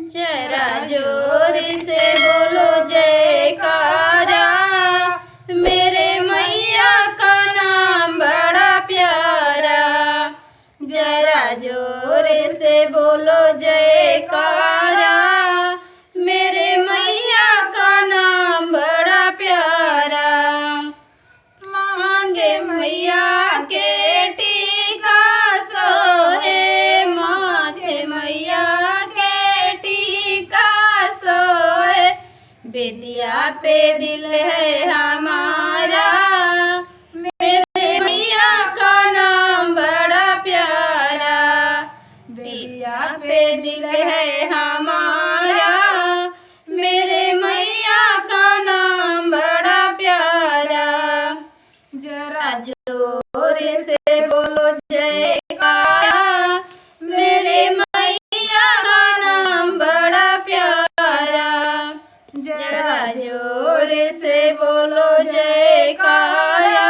जरा जोर से बोलो जयकारा, मेरे मैया का नाम बड़ा प्यारा। जरा जोर से बोलो जयकारा, मेरे मैया का नाम बड़ा प्यारा। मांगे मैया के टीका सोहे, माथे मैया के टीका सोहे। बेदिया पे दिल है हमारा, मेरे मैया का नाम बड़ा प्यारा। बेदिया पे दिल है हमारा, मेरे मैया का नाम बड़ा प्यारा। जरा जोर से बोलो जयकारा, मेरे मैया का नाम बड़ा प्यारा। जरा जोर से बोलो जयकारा,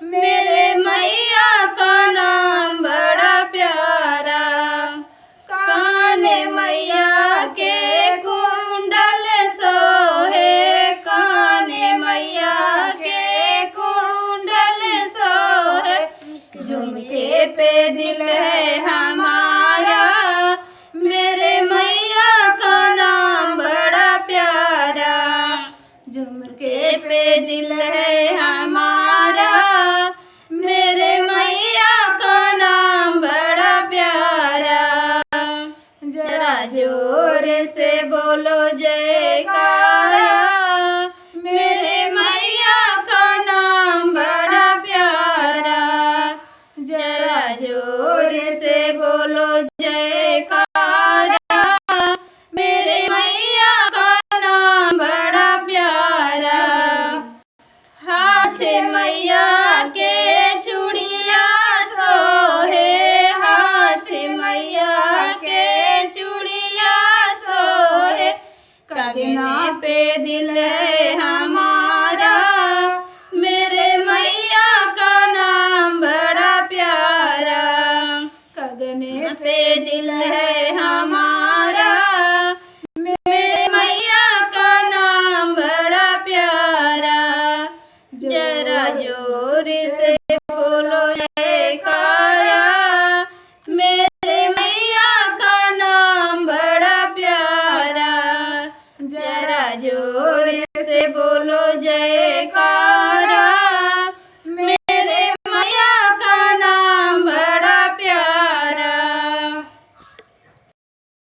मेरे मैया का नाम बड़ा प्यारा। काने मैया के कुंडल सोहे, काने मैया के कुंडल सोहे। झुमके पे दिल है हमारा, मेरे मैया का नाम बड़ा प्यारा। झुमके पे दिल है हमारा, मेरे मैया का नाम बड़ा प्यारा। जरा जोर से बोलो जयकारा, मेरे मैया का नाम बड़ा प्यारा। जरा जोर से बोलो जयकारा, मेरे मैया का नाम बड़ा प्यारा। हाथ मैया के चूड़िया सोहे, हाथ मैया के चूड़िया सोहे। कंगने पे दिल है हमारा,